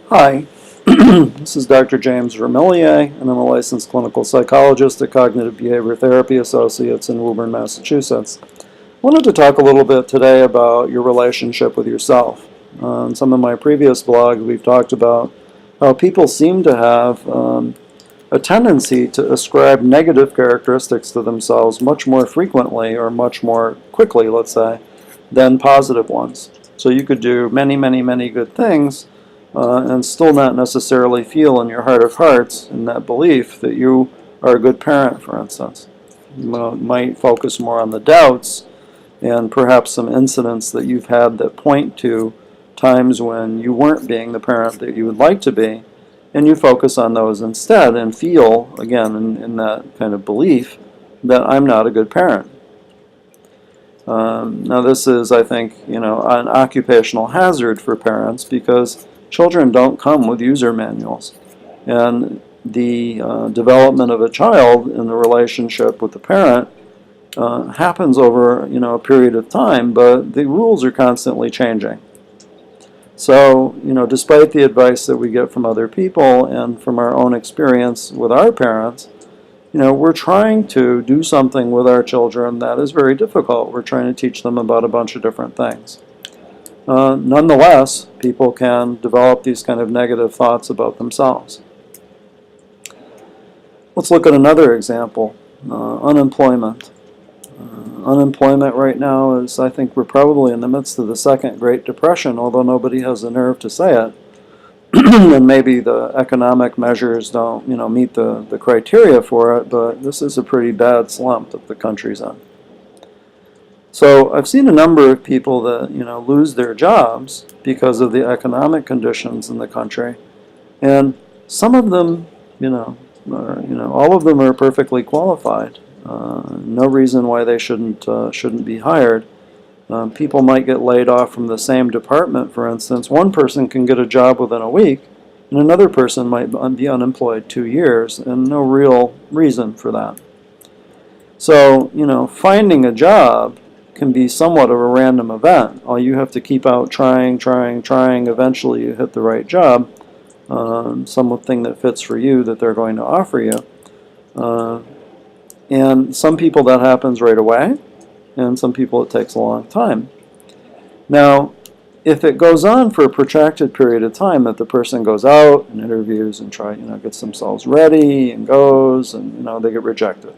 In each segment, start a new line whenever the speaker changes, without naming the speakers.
Hi, this is Dr. James Vermillier, and I'm a licensed clinical psychologist at Cognitive Behavior Therapy Associates in Woburn, Massachusetts. I wanted to talk a little bit today about your relationship with yourself. On some of my previous blogs, we've talked about how people seem to have a tendency to ascribe negative characteristics to themselves much more frequently or much more quickly, let's say, than positive ones. So you could do many, many, many good things and still not necessarily feel in your heart of hearts in that belief that you are a good parent, for instance. You might focus more on the doubts and perhaps some incidents that you've had that point to times when you weren't being the parent that you would like to be, and you focus on those instead and feel, again, in that kind of belief that I'm not a good parent. Now this is, I think, an occupational hazard for parents because children don't come with user manuals. And the development of a child in the relationship with the parent happens over a period of time, but the rules are constantly changing. So, despite the advice that we get from other people and from our own experience with our parents, we're trying to do something with our children that is very difficult. We're trying to teach them about a bunch of different things. Nonetheless, people can develop these kind of negative thoughts about themselves. Let's look at another example, unemployment. Unemployment right now is, I think we're probably in the midst of the second Great Depression, although nobody has the nerve to say it. And maybe the economic measures don't, meet the criteria for it, but this is a pretty bad slump that the country's in. So I've seen a number of people that, lose their jobs because of the economic conditions in the country, and some of them, all of them are perfectly qualified. No reason why they shouldn't be hired. People might get laid off from the same department, for instance. One person can get a job within a week, and another person might be unemployed 2 years, and no real reason for that. So, finding a job can be somewhat of a random event. All you have to keep out trying. Eventually you hit the right job, something that fits for you that they're going to offer you. And some people that happens right away, and some people it takes a long time. Now, if it goes on for a protracted period of time, that the person goes out and interviews and gets themselves ready and goes, and they get rejected.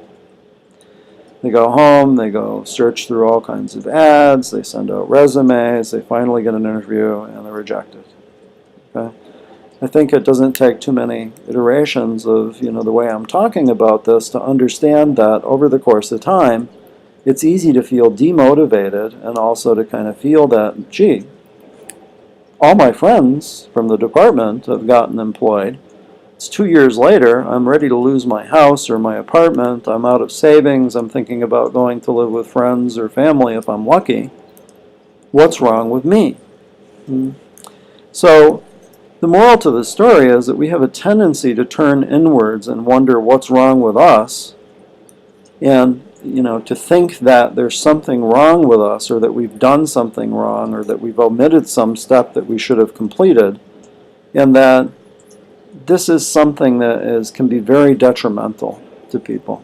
They go home, they go search through all kinds of ads, they send out resumes, they finally get an interview, and they're rejected. Okay? I think it doesn't take too many iterations of the way I'm talking about this to understand that over the course of time, it's easy to feel demotivated and also to kind of feel that, gee, all my friends from the department have gotten employed. It's 2 years later, I'm ready to lose my house or my apartment, I'm out of savings, I'm thinking about going to live with friends or family if I'm lucky. What's wrong with me? So, the moral to the story is that we have a tendency to turn inwards and wonder what's wrong with us, and to think that there's something wrong with us, or that we've done something wrong, or that we've omitted some step that we should have completed, and that this is something that can be very detrimental to people.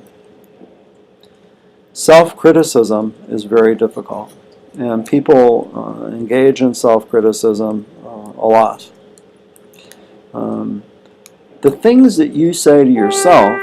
Self-criticism is very difficult, and people engage in self-criticism a lot. The things that you say to yourself